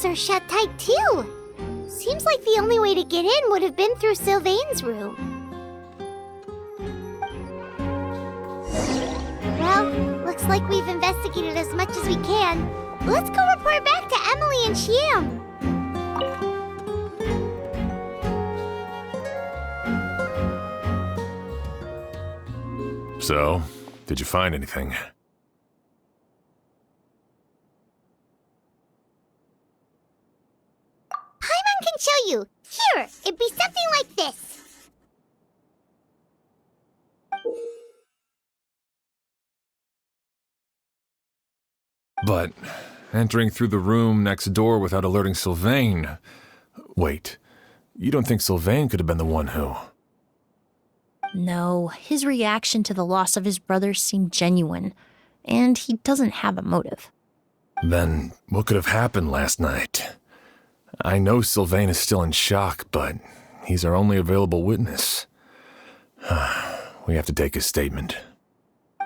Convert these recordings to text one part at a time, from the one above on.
doors are shut tight too. Seems like the only way to get in would have been through Sylvain's room. Well, looks like we've investigated as much as we can. Let's go report back to Emilie and Shiam. So, did you find anything? Paimon can show you. Here, it'd be something like this. But entering through the room next door without alerting Sylvain... Wait, you don't think Sylvain could have been the one who... No, his reaction to the loss of his brother seemed genuine, and he doesn't have a motive. Then what could have happened last night? I know Sylvain is still in shock, but he's our only available witness. We have to take his statement.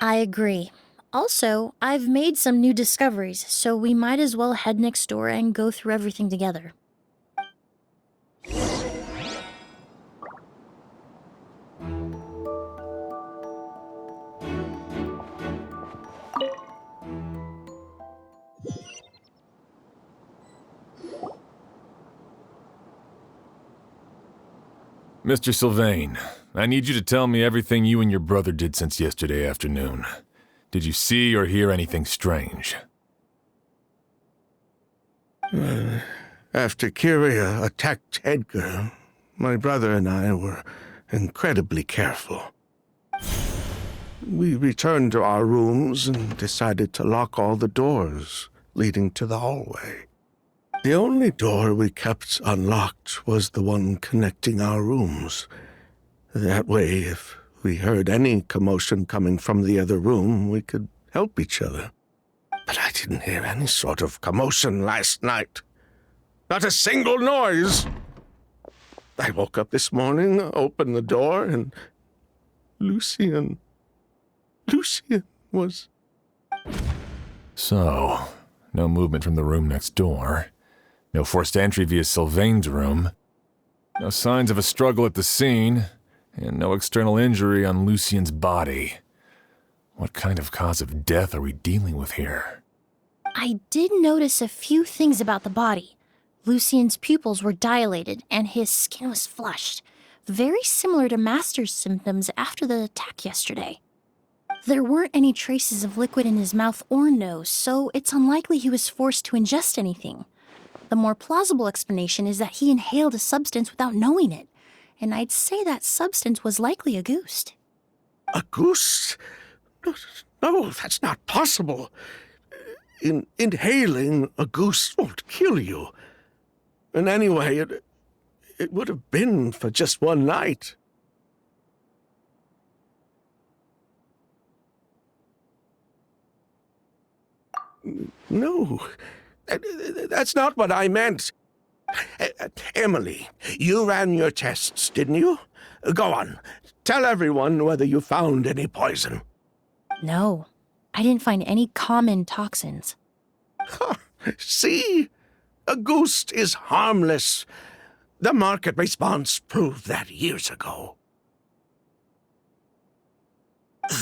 I agree. Also, I've made some new discoveries, so we might as well head next door and go through everything together. Mr. Sylvain, I need you to tell me everything you and your brother did since yesterday afternoon. Did you see or hear anything strange? After Kyria attacked Edgar, my brother and I were incredibly careful. We returned to our rooms and decided to lock all the doors leading to the hallway. The only door we kept unlocked was the one connecting our rooms. That way, if we heard any commotion coming from the other room, we could help each other. But I didn't hear any sort of commotion last night. Not a single noise. I woke up this morning, opened the door, and Lucian was... So, no movement from the room next door. No forced entry via Sylvain's room. No signs of a struggle at the scene. And no external injury on Lucian's body. What kind of cause of death are we dealing with here? I did notice a few things about the body. Lucian's pupils were dilated, and his skin was flushed. Very similar to Master's symptoms after the attack yesterday. There weren't any traces of liquid in his mouth or nose, so it's unlikely he was forced to ingest anything. The more plausible explanation is that he inhaled a substance without knowing it, and I'd say that substance was likely a ghost. A goose? No, that's not possible. Inhaling a goose won't kill you. And anyway, it would have been for just one night. No, that's not what I meant. Emilie, you ran your tests, didn't you? Go on. Tell everyone whether you found any poison. No, I didn't find any common toxins. See? A ghost is harmless. The market response proved that years ago.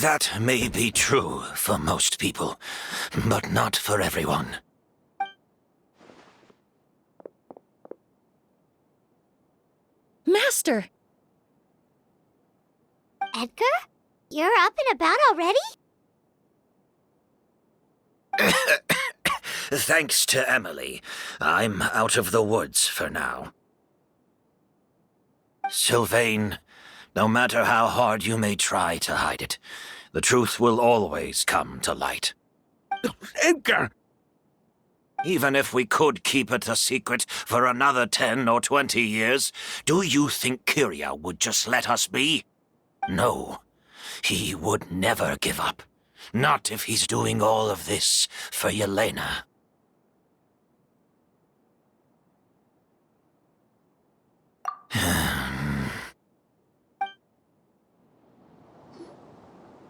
That may be true for most people, but not for everyone. Master! Edgar? You're up and about already? Thanks to Emilie, I'm out of the woods for now. Sylvain, no matter how hard you may try to hide it, the truth will always come to light. Edgar! Even if we could keep it a secret for another 10 or 20 years, do you think Kyria would just let us be? No, he would never give up. Not if he's doing all of this for Yelena.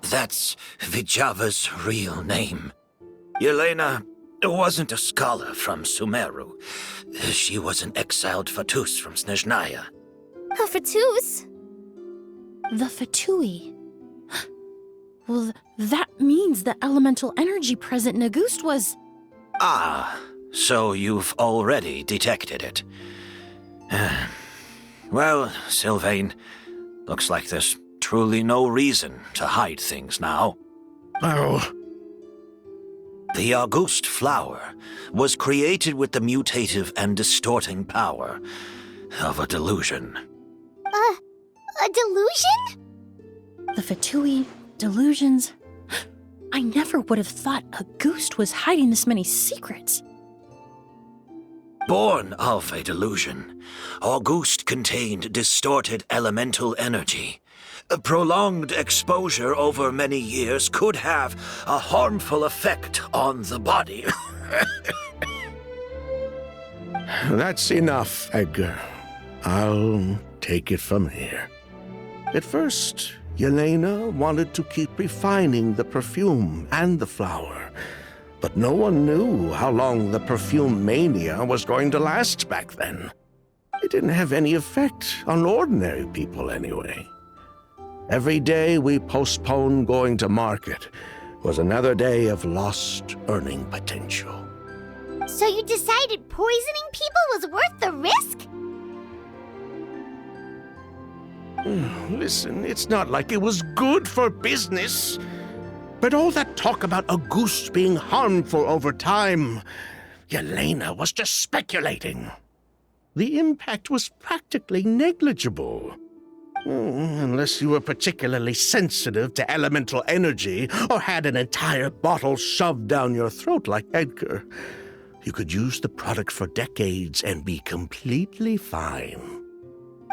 That's Vijava's real name. Yelena, wasn't a scholar from Sumeru. She was an exiled Fatus from Snezhnaya. A Fatus? The Fatui. Well, that means the elemental energy present in Auguste was... Ah, so you've already detected it. Well, Sylvain, looks like there's truly no reason to hide things now. Oh, The Auguste flower was created with the mutative and distorting power of a delusion. A delusion? The Fatui, delusions... I never would have thought Auguste was hiding this many secrets. Born of a delusion, Auguste contained distorted elemental energy. A prolonged exposure over many years could have a harmful effect on the body. that's enough, Edgar. I'll take it from here. At first, Yelena wanted to keep refining the perfume and the flower, but no one knew how long the perfume mania was going to last back then. It didn't have any effect on ordinary people anyway. Every day we postponed going to market was another day of lost earning potential. So you decided poisoning people was worth the risk? Listen, it's not like it was good for business. But all that talk about Auguste being harmful over time, Yelena was just speculating. The impact was practically negligible. Unless you were particularly sensitive to elemental energy or had an entire bottle shoved down your throat like Edgar. You could use the product for decades and be completely fine.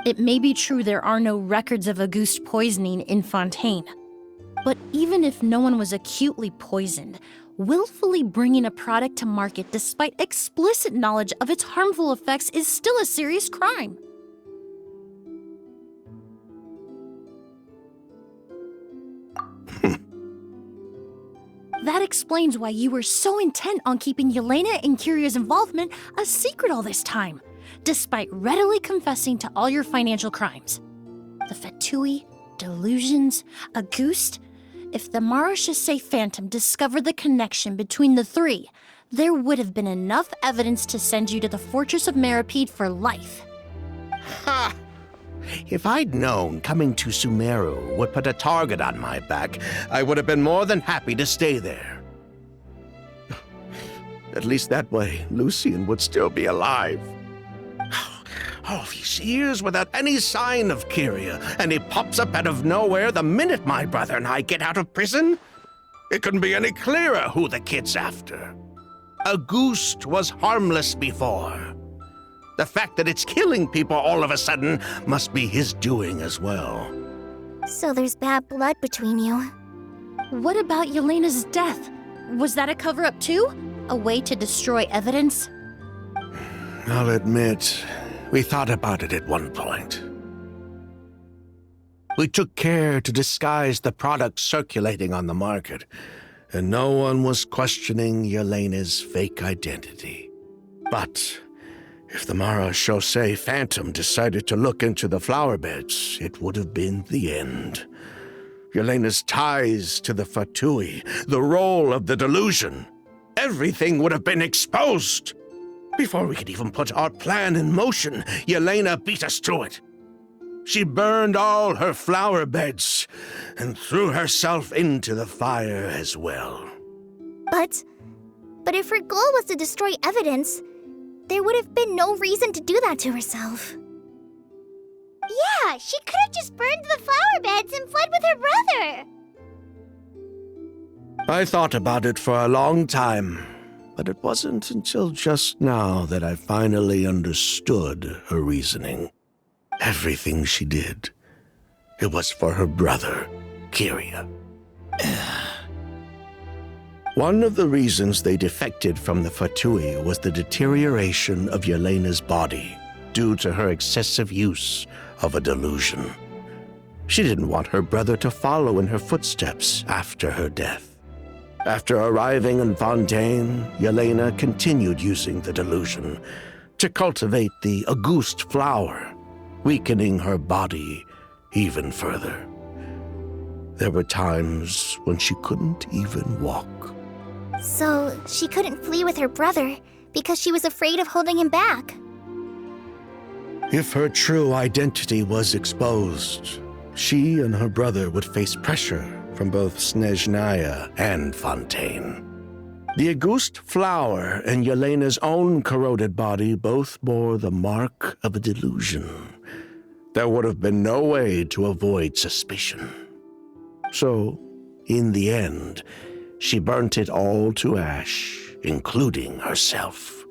It may be true there are no records of Auguste poisoning in Fontaine. But even if no one was acutely poisoned, willfully bringing a product to market despite explicit knowledge of its harmful effects is still a serious crime. That explains why you were so intent on keeping Yelena and Kiria's involvement a secret all this time, despite readily confessing to all your financial crimes. The Fatui, delusions, Auguste. If the Marechaussee Phantom discovered the connection between the three, there would have been enough evidence to send you to the Fortress of Meripede for life. Ha! If I'd known coming to Sumeru would put a target on my back, I would have been more than happy to stay there. At least that way, Lucien would still be alive. All these years without any sign of Kyria, and he pops up out of nowhere the minute my brother and I get out of prison? It couldn't be any clearer who the kid's after. Auguste was harmless before. The fact that it's killing people all of a sudden must be his doing as well. So there's bad blood between you. What about Yelena's death? Was that a cover-up too? A way to destroy evidence? I'll admit, we thought about it at one point. We took care to disguise the product circulating on the market, and no one was questioning Yelena's fake identity. But if the Marechaussee Phantom decided to look into the flower beds, it would have been the end. Yelena's ties to the Fatui, the role of the delusion, everything would have been exposed. Before we could even put our plan in motion, Yelena beat us to it. She burned all her flower beds and threw herself into the fire as well. But if her goal was to destroy evidence, there would have been no reason to do that to herself. Yeah, she could have just burned the flower beds and fled with her brother. I thought about it for a long time, but it wasn't until just now that I finally understood her reasoning. Everything she did, it was for her brother, Kyria. One of the reasons they defected from the Fatui was the deterioration of Yelena's body due to her excessive use of a delusion. She didn't want her brother to follow in her footsteps after her death. After arriving in Fontaine, Yelena continued using the delusion to cultivate the Auguste flower, weakening her body even further. There were times when she couldn't even walk. So she couldn't flee with her brother because she was afraid of holding him back. If her true identity was exposed, she and her brother would face pressure from both Snezhnaya and Fontaine. The Auguste flower and Yelena's own corroded body both bore the mark of a delusion. There would have been no way to avoid suspicion. So, in the end, she burnt it all to ash, including herself.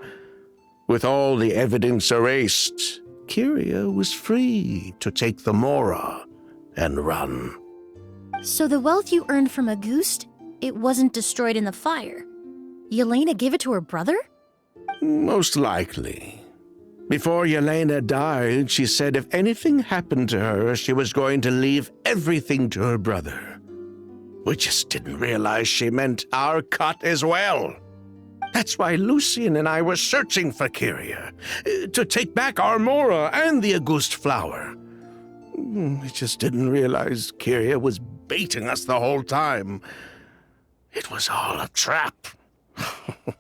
With all the evidence erased, Kyria was free to take the Mora and run. So the wealth you earned from Auguste, it wasn't destroyed in the fire. Yelena gave it to her brother? Most likely. Before Yelena died, she said if anything happened to her, she was going to leave everything to her brother. We just didn't realize she meant our cut as well. That's why Lucien and I were searching for Kyria, to take back our Mora and the Auguste flower. We just didn't realize Kyria was baiting us the whole time. It was all a trap. But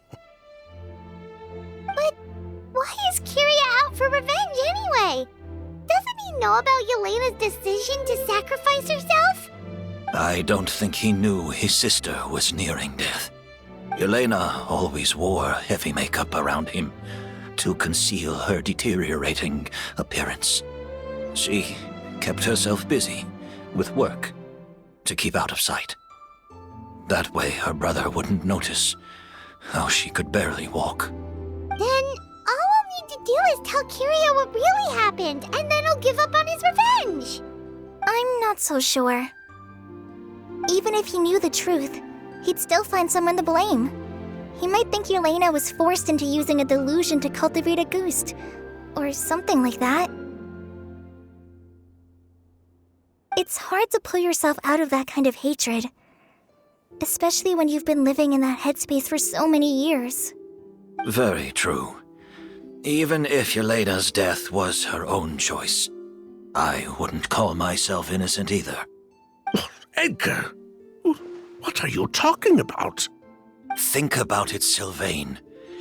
why is Kyria out for revenge anyway? Doesn't he know about Yelena's decision to sacrifice herself? I don't think he knew his sister was nearing death. Yelena always wore heavy makeup around him to conceal her deteriorating appearance. She kept herself busy with work to keep out of sight. That way her brother wouldn't notice how she could barely walk. Then all we'll need to do is tell Kyria what really happened, and then he'll give up on his revenge. I'm not so sure. Even if he knew the truth, he'd still find someone to blame. He might think Yelena was forced into using a delusion to cultivate a Auguste, or something like that. It's hard to pull yourself out of that kind of hatred, especially when you've been living in that headspace for so many years. Very true. Even if Yelena's death was her own choice, I wouldn't call myself innocent either. Edgar, what are you talking about? Think about it, Sylvain.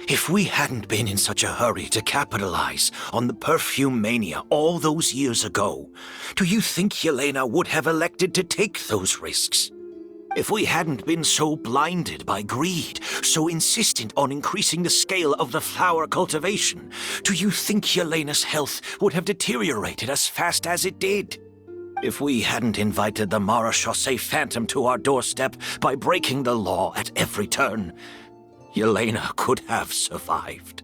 If we hadn't been in such a hurry to capitalize on the perfume mania all those years ago, do you think Yelena would have elected to take those risks? If we hadn't been so blinded by greed, so insistent on increasing the scale of the flower cultivation, do you think Yelena's health would have deteriorated as fast as it did? If we hadn't invited the Marechaussee Phantom to our doorstep by breaking the law at every turn, Yelena could have survived.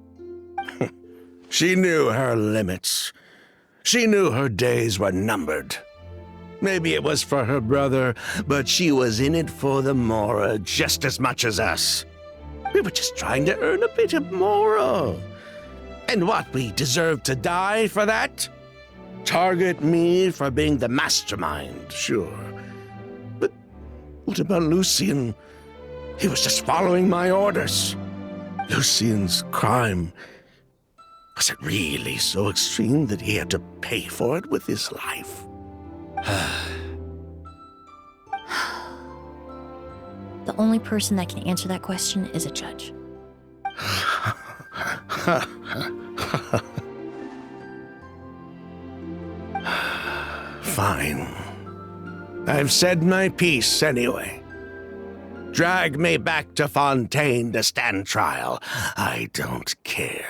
She knew her limits. She knew her days were numbered. Maybe it was for her brother, but she was in it for the Mora just as much as us. We were just trying to earn a bit of Mora. And what, we deserve to die for that? Target me for being the mastermind, sure. But what about Lucien? He was just following my orders. Lucien's crime, was it really so extreme that he had to pay for it with his life? The only person that can answer that question is a judge. Fine. I've said my piece anyway. Drag me back to Fontaine to stand trial. I don't care.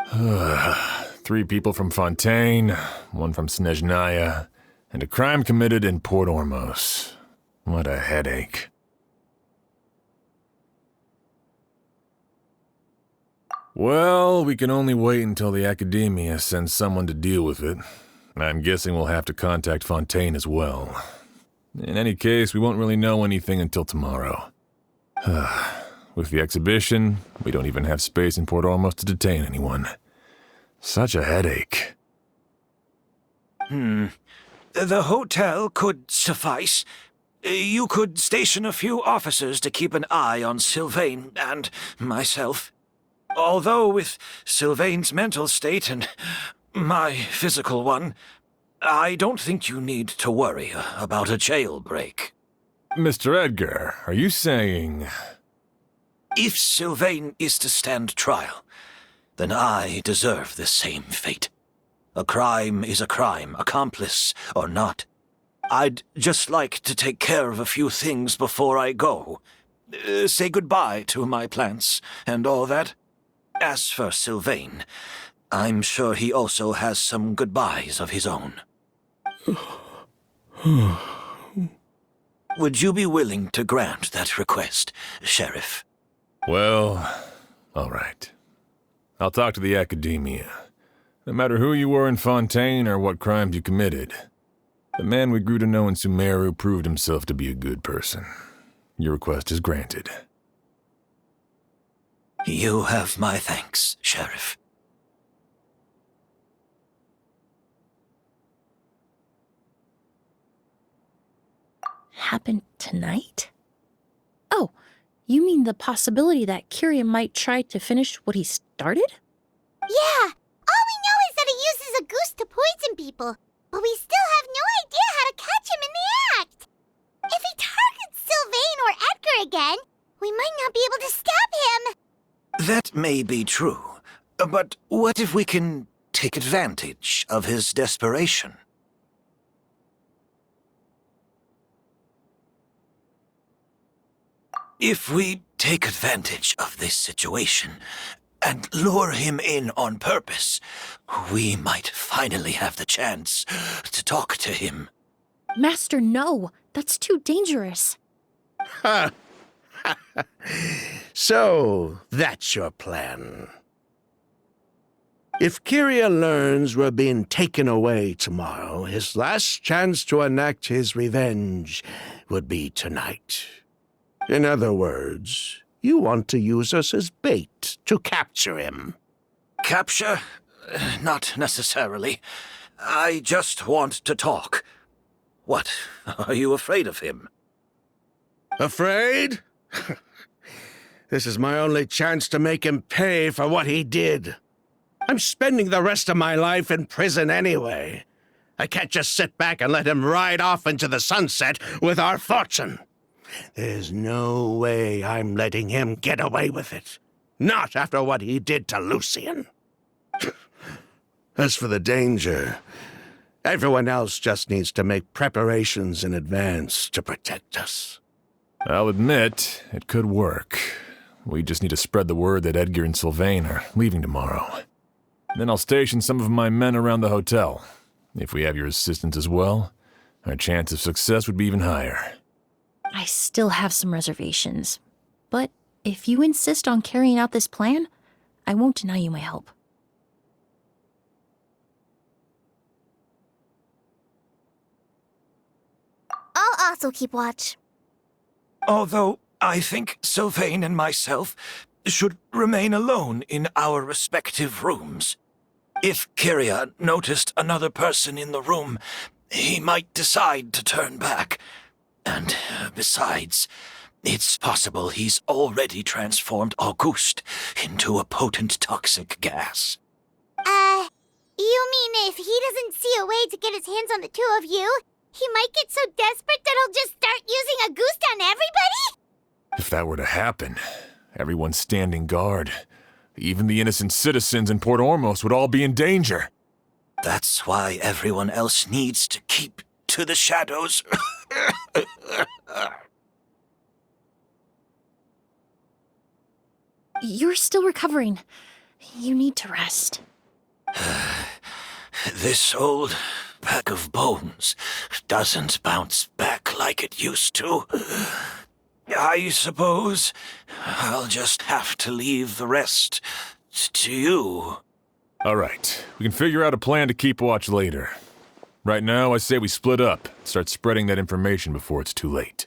3 people from Fontaine, 1 from Snezhnaya, and a crime committed in Port Ormos. What a headache. Well, we can only wait until the Academia sends someone to deal with it. I'm guessing we'll have to contact Fontaine as well. In any case, we won't really know anything until tomorrow. With the exhibition, we don't even have space in Port Ormos to detain anyone. Such a headache. The hotel could suffice. You could station a few officers to keep an eye on Sylvain and myself. Although with Sylvain's mental state and my physical one, I don't think you need to worry about a jailbreak. Mr. Edgar, are you saying... If Sylvain is to stand trial, then I deserve the same fate. A crime is a crime, accomplice or not. I'd just like to take care of a few things before I go. Say goodbye to my plants and all that. As for Sylvain, I'm sure he also has some goodbyes of his own. Would you be willing to grant that request, Sheriff? Well, all right. I'll talk to the Academia. No matter who you were in Fontaine or what crimes you committed, the man we grew to know in Sumeru proved himself to be a good person. Your request is granted. You have my thanks, Sheriff. Happened tonight? Oh, you mean the possibility that Kyria might try to finish what he started? Yeah, all we know is that he uses a goose to poison people, but we still have no idea how to catch him in the act. If he targets Sylvain or Edgar again, we might not be able to stop him. That may be true, but what if we can take advantage of his desperation? If we take advantage of this situation and lure him in on purpose, we might finally have the chance to talk to him. Master, no. That's too dangerous. Ha! So, that's your plan. If Kyria learns we're being taken away tomorrow, his last chance to enact his revenge would be tonight. In other words, you want to use us as bait to capture him. Capture? Not necessarily. I just want to talk. What? Are you afraid of him? Afraid? This is my only chance to make him pay for what he did. I'm spending the rest of my life in prison anyway. I can't just sit back and let him ride off into the sunset with our fortune. There's no way I'm letting him get away with it. Not after what he did to Lucien. As for the danger, everyone else just needs to make preparations in advance to protect us. I'll admit, it could work. We just need to spread the word that Edgar and Sylvain are leaving tomorrow. Then I'll station some of my men around the hotel. If we have your assistance as well, our chance of success would be even higher. I still have some reservations. But if you insist on carrying out this plan, I won't deny you my help. I'll also keep watch. Although I think Sylvain and myself should remain alone in our respective rooms. If Kyria noticed another person in the room, he might decide to turn back. And besides, it's possible he's already transformed Auguste into a potent toxic gas. You mean if he doesn't see a way to get his hands on the two of you, he might get so desperate that he'll just start using a goose on everybody? If that were to happen, everyone's standing guard. Even the innocent citizens in Port Ormos would all be in danger. That's why everyone else needs to keep to the shadows. You're still recovering. You need to rest. This old pack of bones doesn't bounce back like it used to. I suppose I'll just have to leave the rest to you. All right, we can figure out a plan to keep watch later. Right now, I say we split up, start spreading that information before it's too late.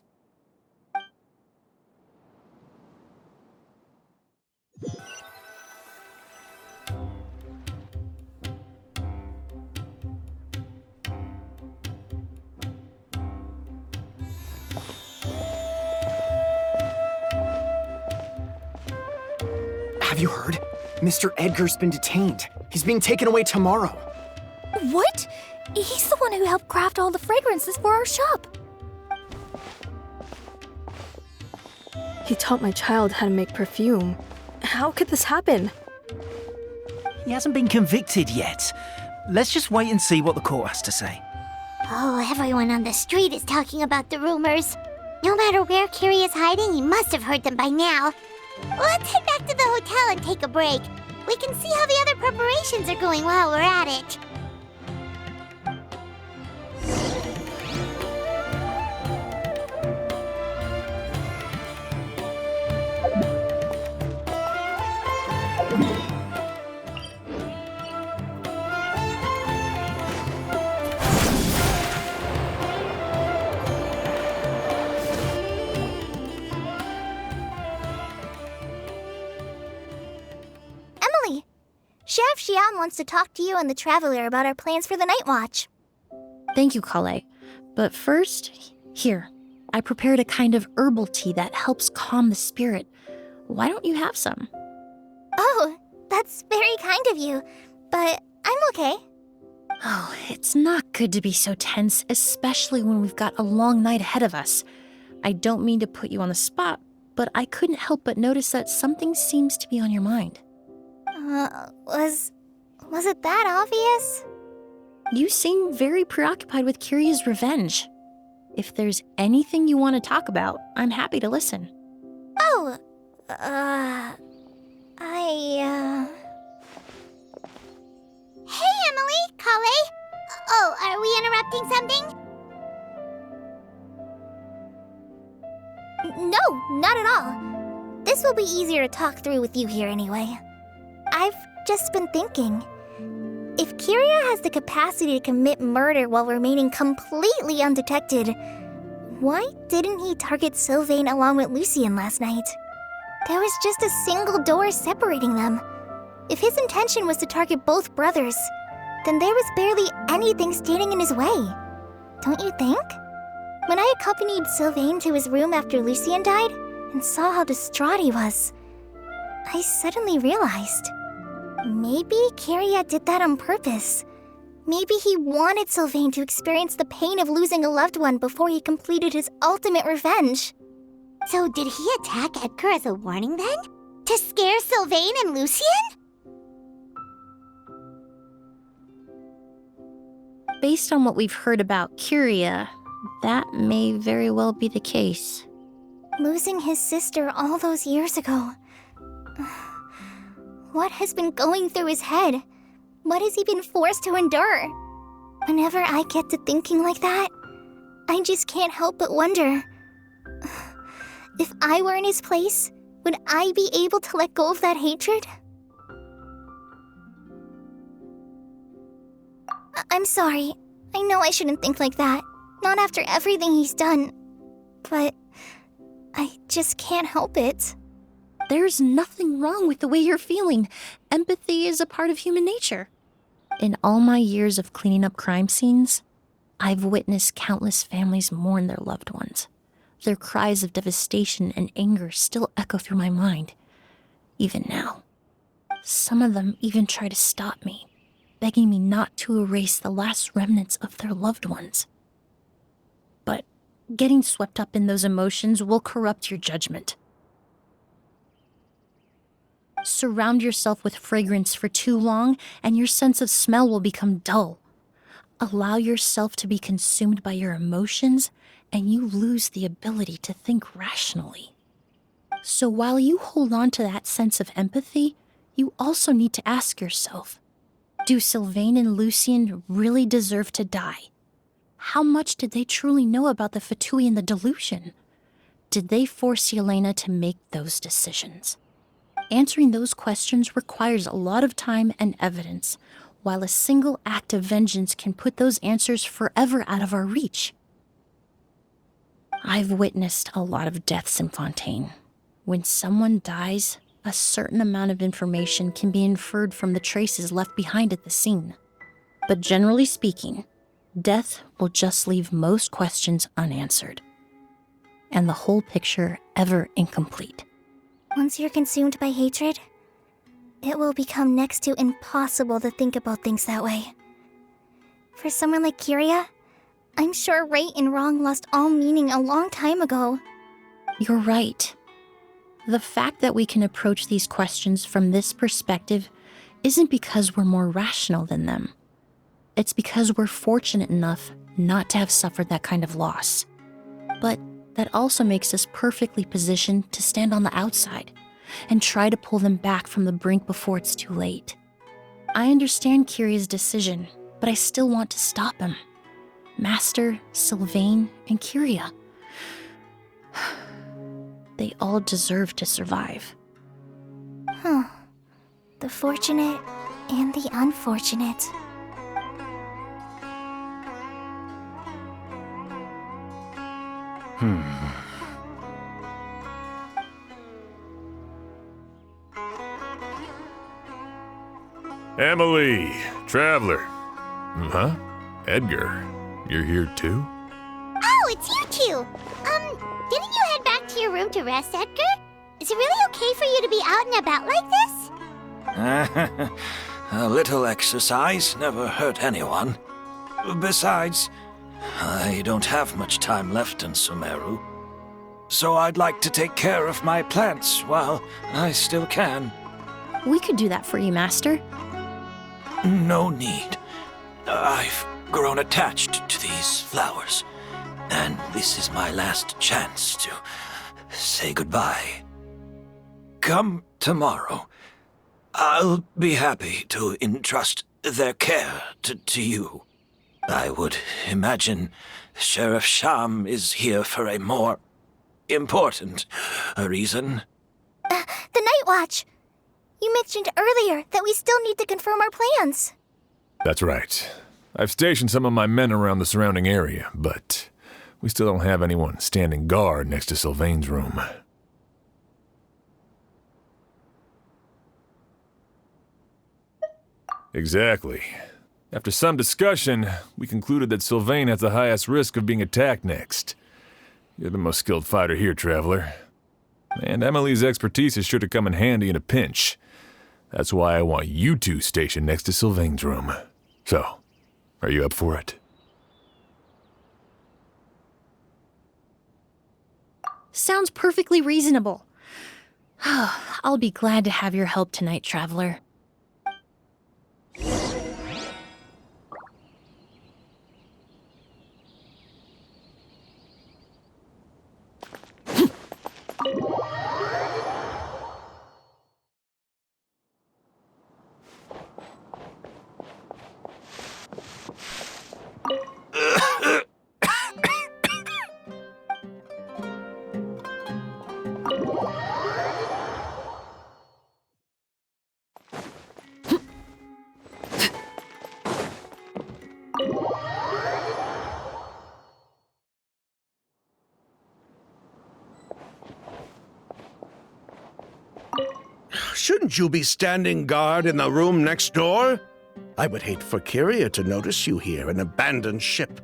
Have you heard? Mr. Edgar's been detained. He's being taken away tomorrow. What? He's the one who helped craft all the fragrances for our shop. He taught my child how to make perfume. How could this happen? He hasn't been convicted yet. Let's just wait and see what the court has to say. Oh, everyone on the street is talking about the rumors. No matter where Kiri is hiding, he must have heard them by now. Let's head back to the hotel and take a break. We can see how the other preparations are going while we're at it. Emily, Sheriff Xian wants to talk to you and the Traveler about our plans for the Night Watch. Thank you, Kale. But first, here, I prepared a kind of herbal tea that helps calm the spirit. Why don't you have some? Oh, that's very kind of you, but I'm okay. Oh, it's not good to be so tense, especially when we've got a long night ahead of us. I don't mean to put you on the spot, but I couldn't help but notice that something seems to be on your mind. Was it that obvious? You seem very preoccupied with Kiria's revenge. If there's anything you want to talk about, I'm happy to listen. Oh, Hey, Emily, Kale. Oh, are we interrupting something? No, not at all. This will be easier to talk through with you here anyway. I've just been thinking. If Kiria has the capacity to commit murder while remaining completely undetected, why didn't he target Sylvain along with Lucien last night? There was just a single door separating them. If his intention was to target both brothers, then there was barely anything standing in his way. Don't you think? When I accompanied Sylvain to his room after Lucien died and saw how distraught he was, I suddenly realized maybe Kiria did that on purpose. Maybe he wanted Sylvain to experience the pain of losing a loved one before he completed his ultimate revenge. So did he attack Edgar as a warning then? To scare Sylvain and Lucien? Based on what we've heard about Kiria, that may very well be the case. Losing his sister all those years ago. What has been going through his head? What has he been forced to endure? Whenever I get to thinking like that, I just can't help but wonder. If I were in his place, would I be able to let go of that hatred? I'm sorry. I know I shouldn't think like that. Not after everything he's done. But I just can't help it. There's nothing wrong with the way you're feeling. Empathy is a part of human nature. In all my years of cleaning up crime scenes, I've witnessed countless families mourn their loved ones. Their cries of devastation and anger still echo through my mind, even now. Some of them even try to stop me, begging me not to erase the last remnants of their loved ones. But getting swept up in those emotions will corrupt your judgment. Surround yourself with fragrance for too long, and your sense of smell will become dull. Allow yourself to be consumed by your emotions, and you lose the ability to think rationally. So while you hold on to that sense of empathy, you also need to ask yourself, do Sylvain and Lucien really deserve to die? How much did they truly know about the Fatui and the delusion? Did they force Yelena to make those decisions? Answering those questions requires a lot of time and evidence, while a single act of vengeance can put those answers forever out of our reach. I've witnessed a lot of deaths in Fontaine. When someone dies, a certain amount of information can be inferred from the traces left behind at the scene. But generally speaking, death will just leave most questions unanswered, and the whole picture ever incomplete. Once you're consumed by hatred, it will become next to impossible to think about things that way. For someone like Kiria, I'm sure right and wrong lost all meaning a long time ago. You're right. The fact that we can approach these questions from this perspective isn't because we're more rational than them. It's because we're fortunate enough not to have suffered that kind of loss. But that also makes us perfectly positioned to stand on the outside and try to pull them back from the brink before it's too late. I understand Kiria's decision, but I still want to stop him. Master, Sylvain, and Kiria. They all deserve to survive. The fortunate and the unfortunate. Emilie, Traveler. Huh? Edgar, you're here too? Oh, it's you two! Didn't you head back to your room to rest, Edgar? Is it really okay for you to be out and about like this? A little exercise never hurt anyone. Besides, I don't have much time left in Sumeru. So I'd like to take care of my plants while I still can. We could do that for you, Master. No need. I've grown attached to these flowers, and this is my last chance to say goodbye. Come tomorrow. I'll be happy to entrust their care to you. I would imagine Sheriff Sham is here for a more important reason. The Night Watch! You mentioned earlier that we still need to confirm our plans. That's right. I've stationed some of my men around the surrounding area, but we still don't have anyone standing guard next to Sylvain's room. Exactly. After some discussion, we concluded that Sylvain has the highest risk of being attacked next. You're the most skilled fighter here, Traveler. And Emilie's expertise is sure to come in handy in a pinch. That's why I want you two stationed next to Sylvain's room. So, are you up for it? Sounds perfectly reasonable. I'll be glad to have your help tonight, Traveler. Shouldn't you be standing guard in the room next door? I would hate for Kiria to notice you here, an abandoned ship.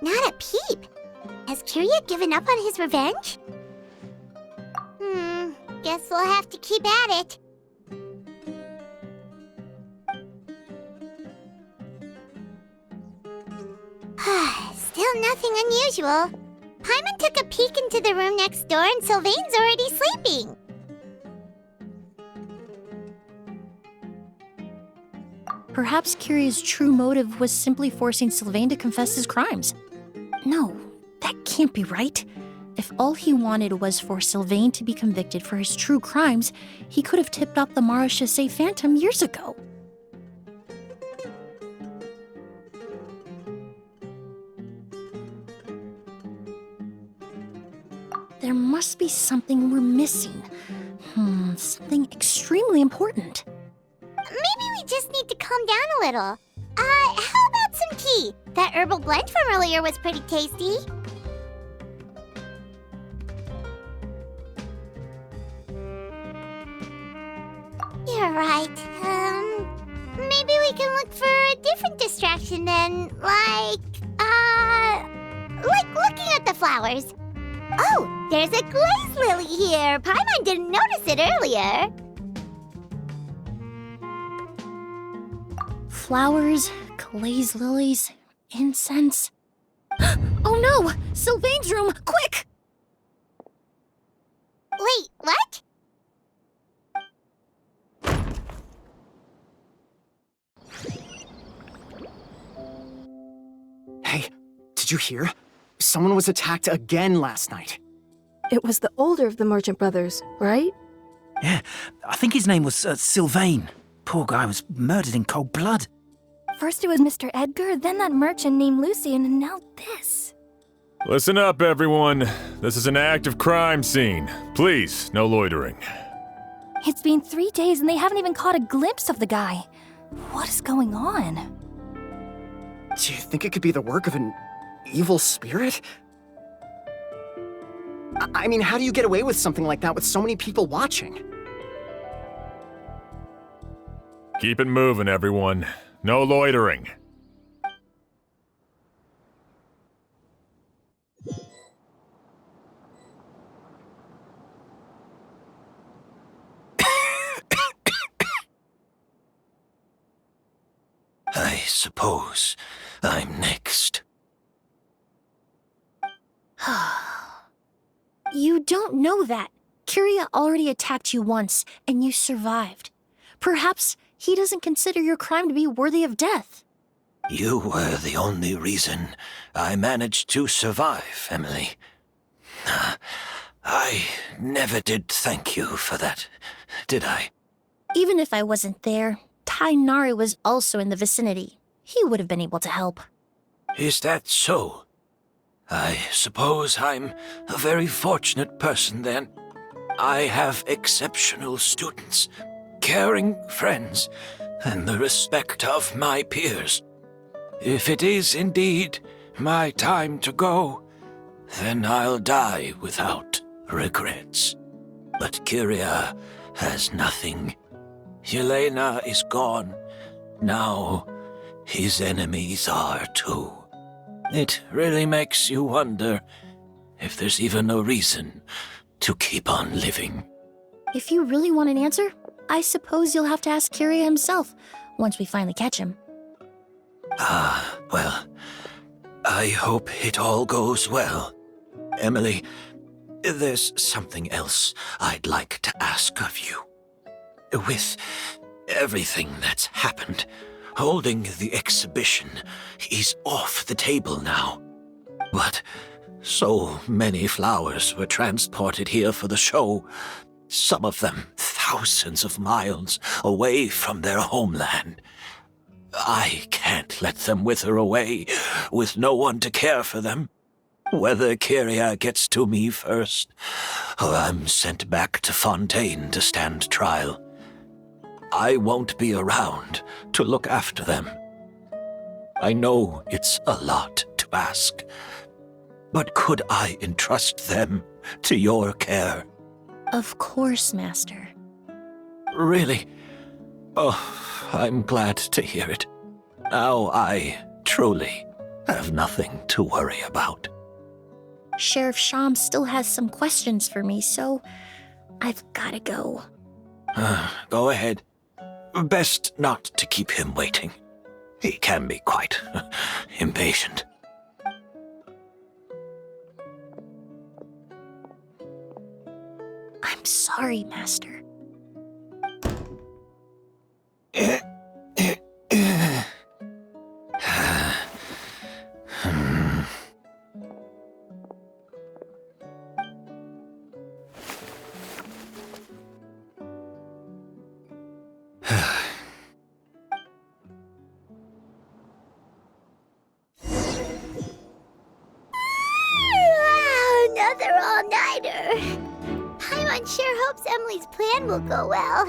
Not a peep. Has Kiria given up on his revenge? Guess we'll have to keep at it. Still nothing unusual. Paimon took a peek into the room next door and Sylvain's already sleeping. Perhaps Kiria's true motive was simply forcing Sylvain to confess his crimes. No, that can't be right. If all he wanted was for Sylvain to be convicted for his true crimes, he could have tipped off the Marechaussee Phantom years ago. There must be something we're missing. Something extremely important. Maybe we just need to calm down a little. How about some tea? That herbal blend from earlier was pretty tasty. You're Alright, maybe we can look for a different distraction then, like looking at the flowers. Oh, there's a glaze lily here. Paimon didn't notice it earlier. Flowers, glaze lilies, incense. Oh no! Sylvain's room! Quick! Wait, what? Hey, did you hear? Someone was attacked again last night. It was the older of the merchant brothers, right? Yeah, I think his name was Sylvain. Poor guy was murdered in cold blood. First it was Mr. Edgar, then that merchant named Lucian, and now this. Listen up, everyone. This is an active crime scene. Please, no loitering. It's been 3 days and they haven't even caught a glimpse of the guy. What is going on? Do you think it could be the work of an evil spirit? I mean, how do you get away with something like that with so many people watching? Keep it moving, everyone. No loitering. I suppose I'm next. You don't know that. Kyria already attacked you once, and you survived. Perhaps he doesn't consider your crime to be worthy of death. You were the only reason I managed to survive, Emilie. I never did thank you for that, did I? Even if I wasn't there, Tainari was also in the vicinity. He would have been able to help. Is that so? I suppose I'm a very fortunate person then. I have exceptional students, caring friends, and the respect of my peers. If it is indeed my time to go, then I'll die without regrets. But Kyria has nothing. Yelena is gone. Now his enemies are too. It really makes you wonder if there's even a reason to keep on living. If you really want an answer, I suppose you'll have to ask Kyria himself once we finally catch him. Well, I hope it all goes well. Emilie, there's something else I'd like to ask of you. With everything that's happened, holding the exhibition is off the table now. But so many flowers were transported here for the show, some of them thousands of miles away from their homeland. I can't let them wither away with no one to care for them. Whether Kyria gets to me first, or I'm sent back to Fontaine to stand trial, I won't be around to look after them. I know it's a lot to ask, but could I entrust them to your care? Of course, Master. Really? Oh, I'm glad to hear it. Now I truly have nothing to worry about. Sheriff Sham still has some questions for me, so I've gotta go. Go ahead. Best not to keep him waiting. He can be quite impatient. I'm sorry, Master. Another all-nighter. Paimon sure hopes Emily's plan will go well.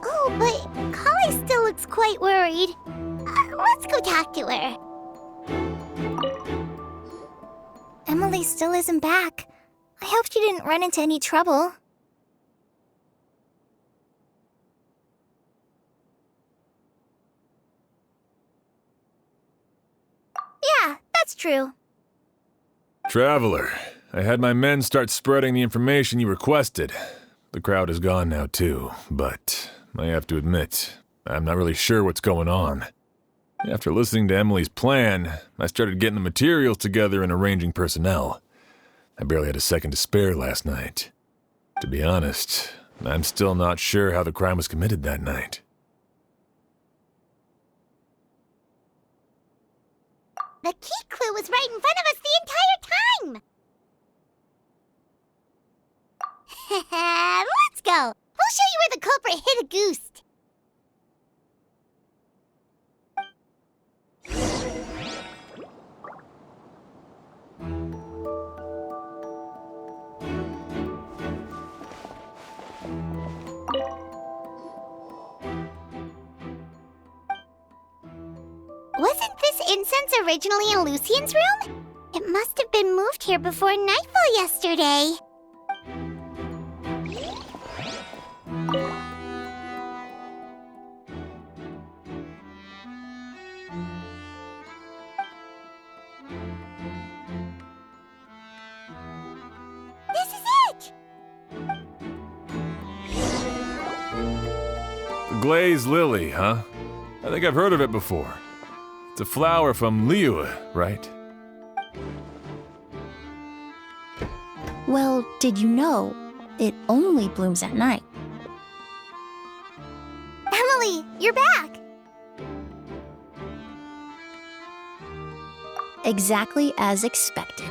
Oh, but Kali still looks quite worried. Let's go talk to her. Emily still isn't back. I hope she didn't run into any trouble. that's true. Traveler, I had my men start spreading the information you requested. The crowd is gone now too, but I have to admit, I'm not really sure what's going on. After listening to Emilie's plan, I started getting the materials together and arranging personnel. I barely had a second to spare last night. To be honest, I'm still not sure how the crime was committed that night. The key clue was right in front of us the entire time! Let's go! We'll show you where the culprit hid a goose. Wasn't this incense originally in Lucien's room? It must have been moved here before nightfall yesterday. This is it! The glazed lily, huh? I think I've heard of it before. It's a flower from Liyue, right? Well, did you know it only blooms at night? Emilie, you're back! Exactly as expected.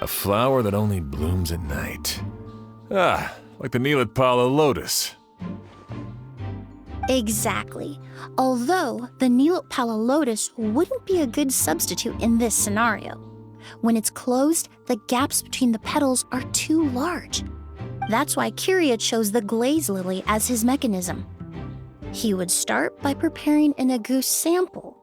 A flower that only blooms at night. Ah, like the Neelitpala lotus. Exactly. Although the Neelitpala lotus wouldn't be a good substitute in this scenario. When it's closed, the gaps between the petals are too large. That's why Kiria chose the glaze lily as his mechanism. He would start by preparing an agouti sample.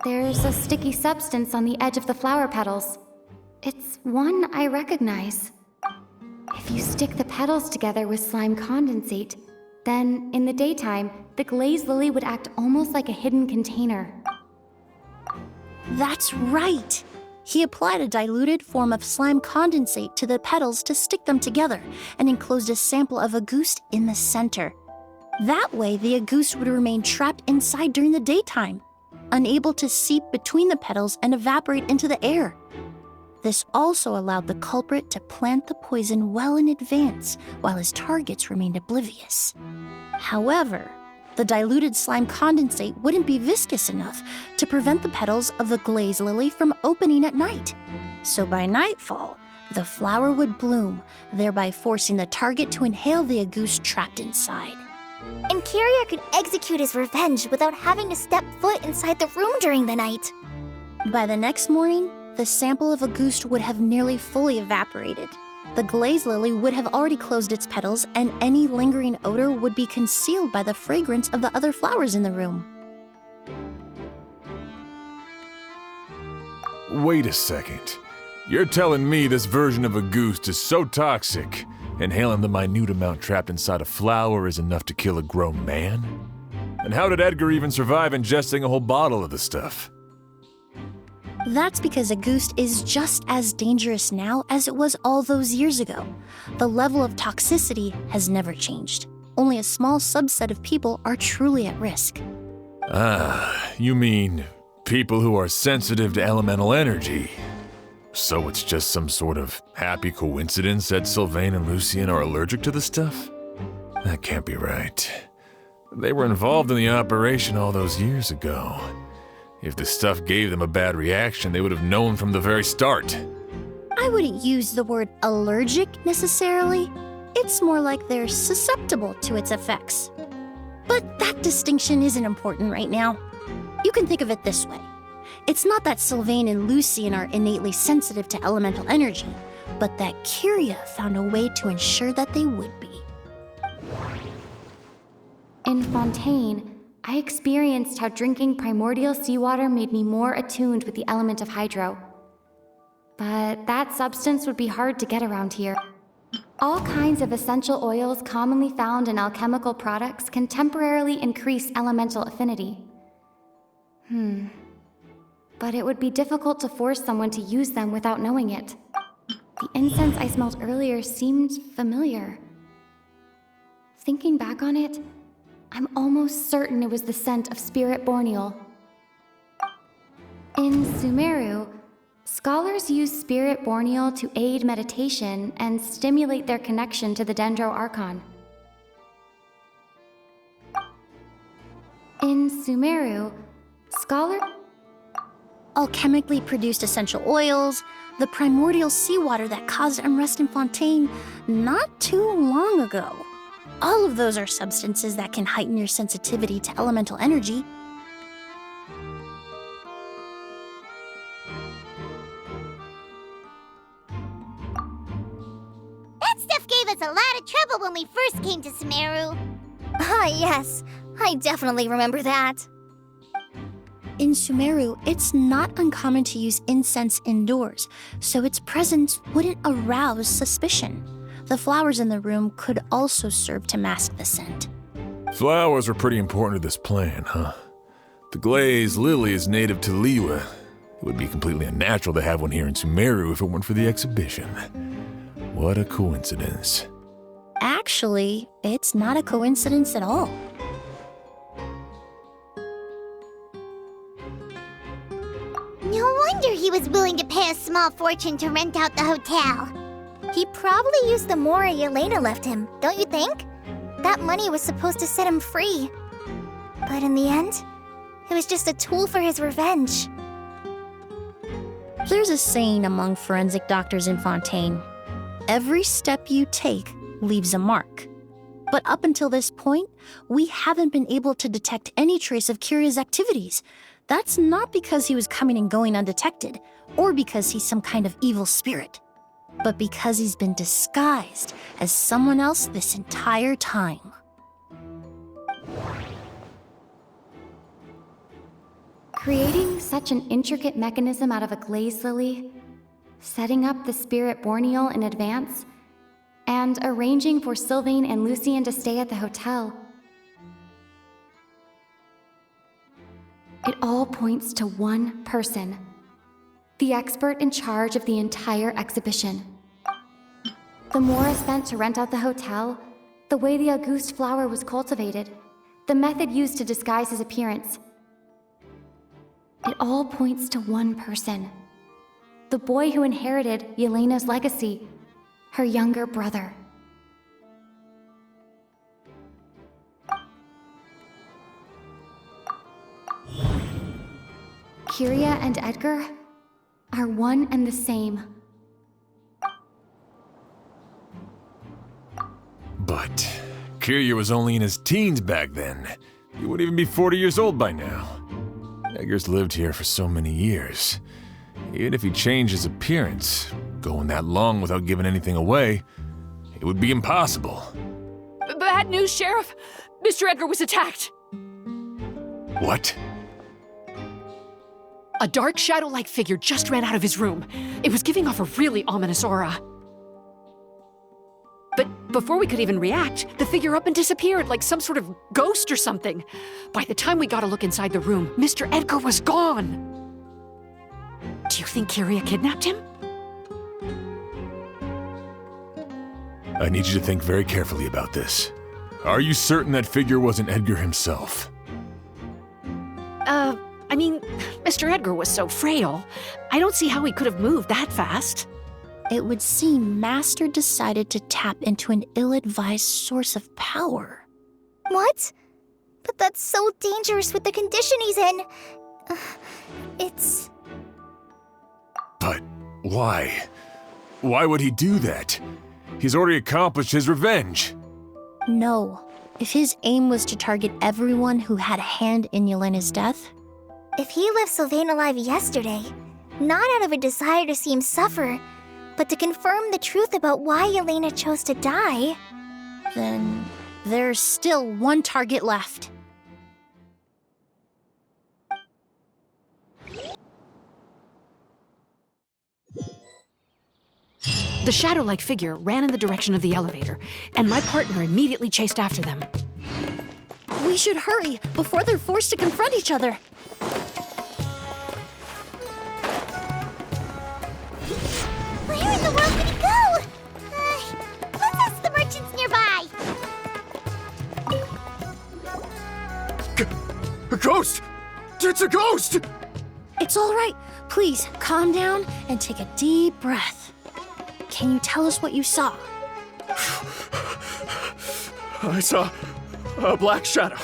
There's a sticky substance on the edge of the flower petals. It's one I recognize. If you stick the petals together with slime condensate, then in the daytime, the glazed lily would act almost like a hidden container. That's right! He applied a diluted form of slime condensate to the petals to stick them together and enclosed a sample of agouti in the center. That way, the agouti would remain trapped inside during the daytime, unable to seep between the petals and evaporate into the air. This also allowed the culprit to plant the poison well in advance while his targets remained oblivious. However, the diluted slime condensate wouldn't be viscous enough to prevent the petals of the glaze lily from opening at night. So by nightfall, the flower would bloom, thereby forcing the target to inhale the agouti trapped inside. And Kiria could execute his revenge without having to step foot inside the room during the night. By the next morning, the sample of agouti would have nearly fully evaporated. The glaze lily would have already closed its petals, and any lingering odor would be concealed by the fragrance of the other flowers in the room. Wait a second. You're telling me this version of agouti is so toxic, inhaling the minute amount trapped inside a flower is enough to kill a grown man? And how did Edgar even survive ingesting a whole bottle of the stuff? That's because agouti is just as dangerous now as it was all those years ago. The level of toxicity has never changed. Only a small subset of people are truly at risk. Ah, you mean people who are sensitive to elemental energy. So it's just some sort of happy coincidence that Sylvain and Lucien are allergic to the stuff? That can't be right. They were involved in the operation all those years ago. If the stuff gave them a bad reaction, they would have known from the very start. I wouldn't use the word allergic necessarily. It's more like they're susceptible to its effects. But that distinction isn't important right now. You can think of it this way. It's not that Sylvain and Lucien are innately sensitive to elemental energy, but that Kiria found a way to ensure that they would be. In Fontaine, I experienced how drinking primordial seawater made me more attuned with the element of hydro. But that substance would be hard to get around here. All kinds of essential oils commonly found in alchemical products can temporarily increase elemental affinity. But it would be difficult to force someone to use them without knowing it. The incense I smelled earlier seemed familiar. Thinking back on it, I'm almost certain it was the scent of spirit borneal. In Sumeru, scholars use spirit borneal to aid meditation and stimulate their connection to the Dendro Archon. In Sumeru, alchemically produced essential oils, the primordial seawater that caused unrest in Fontaine not too long ago. All of those are substances that can heighten your sensitivity to elemental energy. That stuff gave us a lot of trouble when we first came to Sumeru. Ah, yes. I definitely remember that. In Sumeru, it's not uncommon to use incense indoors, so its presence wouldn't arouse suspicion. The flowers in the room could also serve to mask the scent. Flowers are pretty important to this plan, huh? The glazed lily is native to Liyue. It would be completely unnatural to have one here in Sumeru if it weren't for the exhibition. What a coincidence. Actually, it's not a coincidence at all. No wonder he was willing to pay a small fortune to rent out the hotel. He probably used the Mora Yelena left him, don't you think? That money was supposed to set him free. But in the end, it was just a tool for his revenge. There's a saying among forensic doctors in Fontaine: every step you take leaves a mark. But up until this point, we haven't been able to detect any trace of Kiria's activities. That's not because he was coming and going undetected, or because he's some kind of evil spirit, but because he's been disguised as someone else this entire time. Creating such an intricate mechanism out of a glazed lily, setting up the spirit borneal in advance, and arranging for Sylvain and Lucien to stay at the hotel. It all points to one person, the expert in charge of the entire exhibition. The Mora spent to rent out the hotel, the way the Auguste flower was cultivated, the method used to disguise his appearance. It all points to one person, the boy who inherited Yelena's legacy, her younger brother. Kiria and Edgar are one and the same. But Kiria was only in his teens back then. He wouldn't even be 40 years old by now. Edgar's lived here for so many years. Even if he changed his appearance, going that long without giving anything away, it would be impossible. Bad news, Sheriff! Mr. Edgar was attacked! What? A dark shadow-like figure just ran out of his room. It was giving off a really ominous aura. But before we could even react, the figure up and disappeared like some sort of ghost or something. By the time we got a look inside the room, Mr. Edgar was gone. Do you think Kiria kidnapped him? I need you to think very carefully about this. Are you certain that figure wasn't Edgar himself? I mean, Mr. Edgar was so frail. I don't see how he could have moved that fast. It would seem Master decided to tap into an ill-advised source of power. What? But that's so dangerous with the condition he's in. It's... But why? Why would he do that? He's already accomplished his revenge. No. If his aim was to target everyone who had a hand in Yelena's death... If he left Sylvain alive yesterday, not out of a desire to see him suffer, but to confirm the truth about why Yelena chose to die... Then there's still one target left. The shadow-like figure ran in the direction of the elevator, and my partner immediately chased after them. We should hurry before they're forced to confront each other. Where in the world did he go? Let's ask the merchants nearby. A ghost! It's a ghost! It's all right. Please, calm down and take a deep breath. Can you tell us what you saw? I saw a black shadow.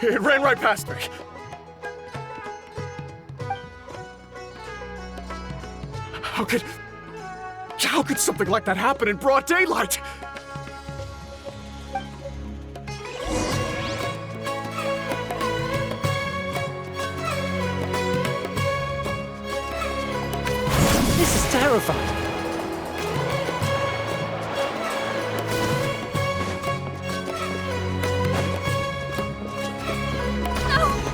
It ran right past me. How could something like that happen in broad daylight? This is terrifying.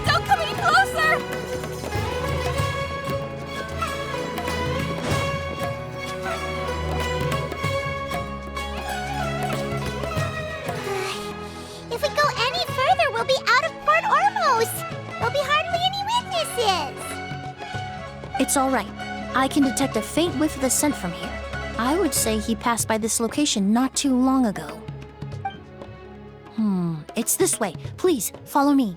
Don't come any closer! If we go any further, we'll be out of Port Ormos. There'll be hardly any witnesses. It's all right. I can detect a faint whiff of the scent from here. I would say he passed by this location not too long ago. It's this way. Please, follow me.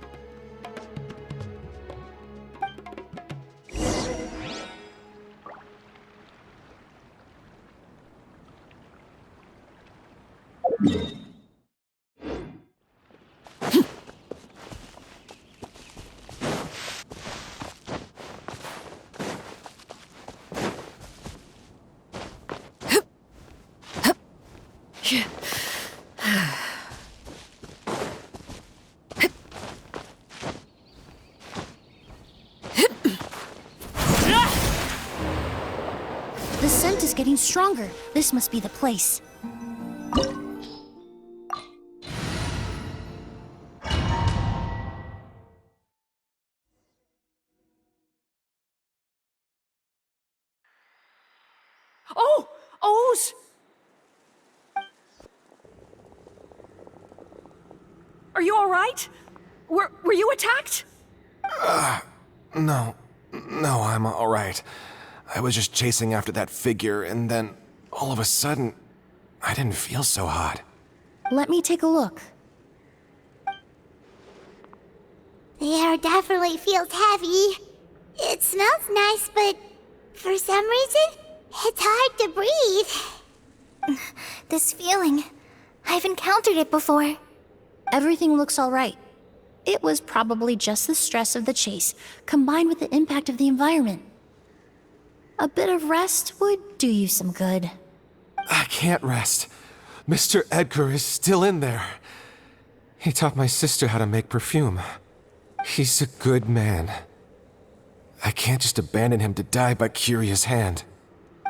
The scent is getting stronger. This must be the place. Oh! O's! Are you all right? Were you attacked? No, I'm all right. I was just chasing after that figure, and then all of a sudden, I didn't feel so hot. Let me take a look. The air definitely feels heavy. It smells nice, but for some reason, it's hard to breathe. This feeling, I've encountered it before. Everything looks all right. It was probably just the stress of the chase, combined with the impact of the environment. A bit of rest would do you some good. I can't rest. Mr. Edgar is still in there. He taught my sister how to make perfume. He's a good man. I can't just abandon him to die by Curia's hand.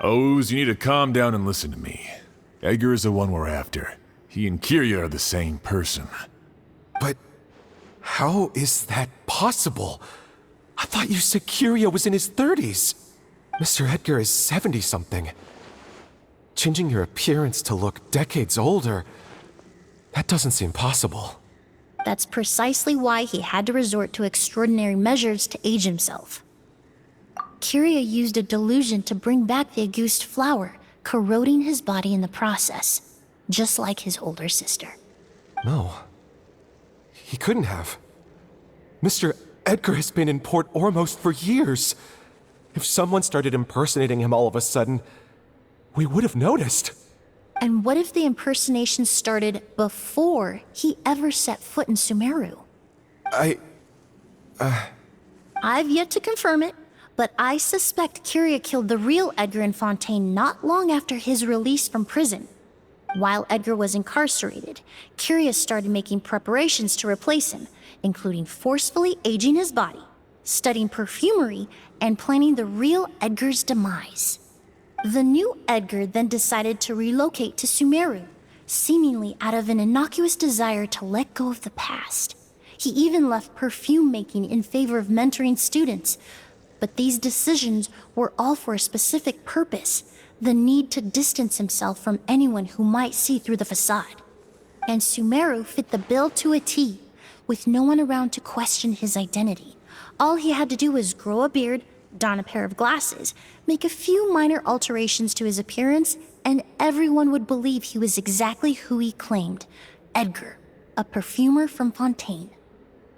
Oz, you need to calm down and listen to me. Edgar is the one we're after. He and Kiria are the same person. But how is that possible? I thought you said Kiria was in his 30s. Mr. Edgar is 70-something. Changing your appearance to look decades older, that doesn't seem possible. That's precisely why he had to resort to extraordinary measures to age himself. Kiria used a delusion to bring back the Auguste flower, corroding his body in the process, just like his older sister. No. He couldn't have. Mr. Edgar has been in Port Ormos for years. If someone started impersonating him all of a sudden, we would have noticed. And what if the impersonation started before he ever set foot in Sumeru? I've yet to confirm it, but I suspect Kiria killed the real Edgar in Fontaine not long after his release from prison. While Edgar was incarcerated, Kiria started making preparations to replace him, including forcefully aging his body, studying perfumery, and planning the real Edgar's demise. The new Edgar then decided to relocate to Sumeru, seemingly out of an innocuous desire to let go of the past. He even left perfume making in favor of mentoring students. But these decisions were all for a specific purpose, the need to distance himself from anyone who might see through the facade. And Sumeru fit the bill to a T, with no one around to question his identity. All he had to do was grow a beard, don a pair of glasses, make a few minor alterations to his appearance, and everyone would believe he was exactly who he claimed, Edgar, a perfumer from Fontaine.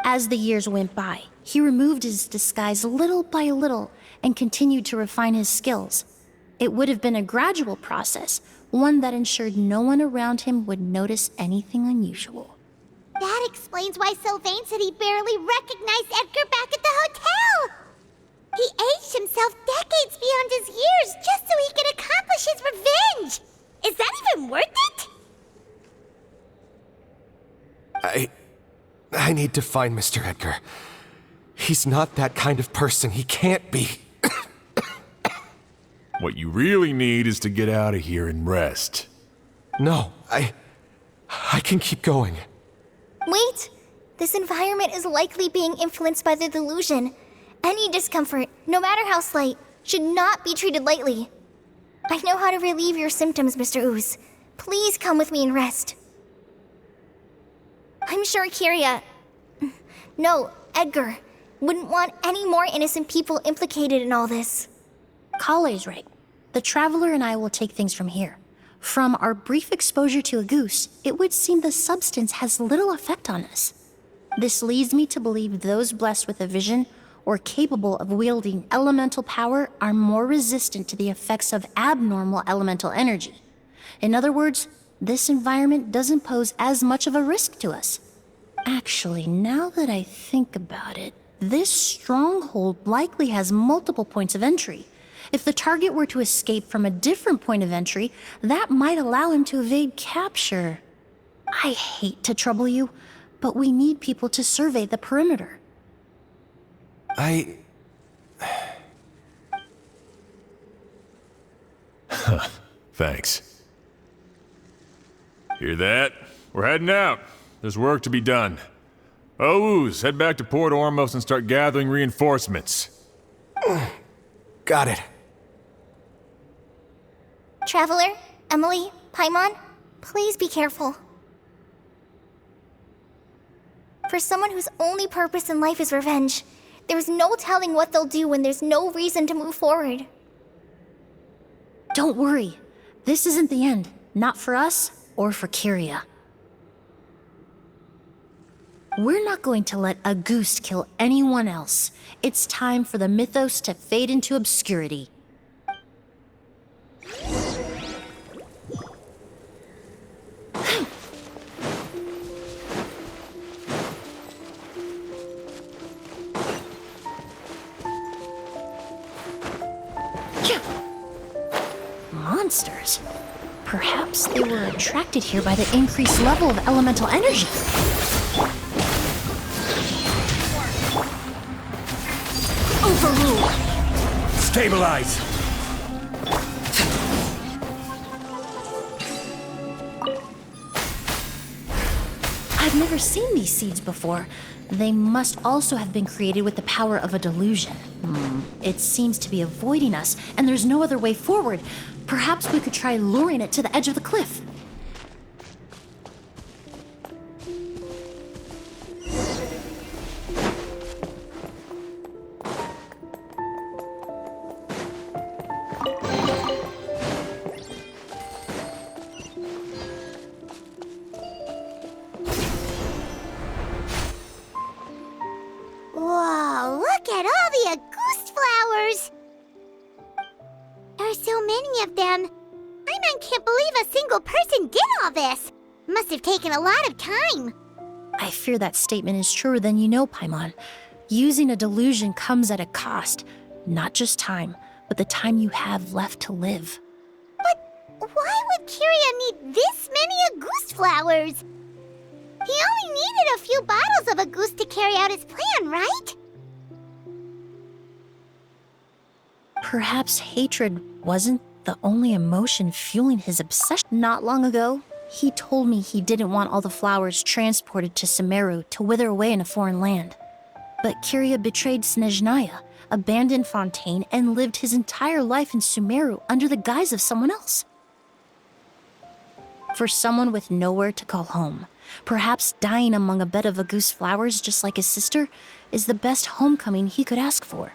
As the years went by, he removed his disguise little by little and continued to refine his skills. It would have been a gradual process, one that ensured no one around him would notice anything unusual. That explains why Sylvain said he barely recognized Edgar back at the hotel! He aged himself decades beyond his years just so he could accomplish his revenge! Is that even worth it? I need to find Mr. Edgar. He's not that kind of person. He can't be. What you really need is to get out of here and rest. No, I can keep going. Wait! This environment is likely being influenced by the delusion. Any discomfort, no matter how slight, should not be treated lightly. I know how to relieve your symptoms, Mr. Ooze. Please come with me and rest. I'm sure Edgar, wouldn't want any more innocent people implicated in all this. Kale's right. The Traveler and I will take things from here. From our brief exposure to a goose, it would seem the substance has little effect on us. This leads me to believe those blessed with a vision or capable of wielding elemental power are more resistant to the effects of abnormal elemental energy. In other words, this environment doesn't pose as much of a risk to us. Actually, now that I think about it, this stronghold likely has multiple points of entry. If the target were to escape from a different point of entry, that might allow him to evade capture. I hate to trouble you, but we need people to survey the perimeter. Thanks. Hear that? We're heading out. There's work to be done. Ooze, head back to Port Ormos and start gathering reinforcements. Got it. Traveler, Emilie, Paimon, please be careful. For someone whose only purpose in life is revenge, there's no telling what they'll do when there's no reason to move forward. Don't worry. This isn't the end. Not for us or for Kyria. We're not going to let a goose kill anyone else. It's time for the mythos to fade into obscurity. Monsters. Perhaps they were attracted here by the increased level of elemental energy. Overruled. Stabilize! I've never seen these seeds before. They must also have been created with the power of a delusion. It seems to be avoiding us, and there's no other way forward. Perhaps we could try luring it to the edge of the cliff. Whoa, look at all the Auguste flowers! There are so many of them. Paimon can't believe a single person did all this. Must have taken a lot of time. I fear that statement is truer than you know, Paimon. Using a delusion comes at a cost. Not just time, but the time you have left to live. But why would Kyria need this many Auguste flowers? He only needed a few bottles of Auguste to carry out his plan, right? Perhaps hatred wasn't the only emotion fueling his obsession. Not long ago, he told me he didn't want all the flowers transported to Sumeru to wither away in a foreign land. But Kyria betrayed Snezhnaya, abandoned Fontaine, and lived his entire life in Sumeru under the guise of someone else. For someone with nowhere to call home, perhaps dying among a bed of Agus flowers just like his sister is the best homecoming he could ask for.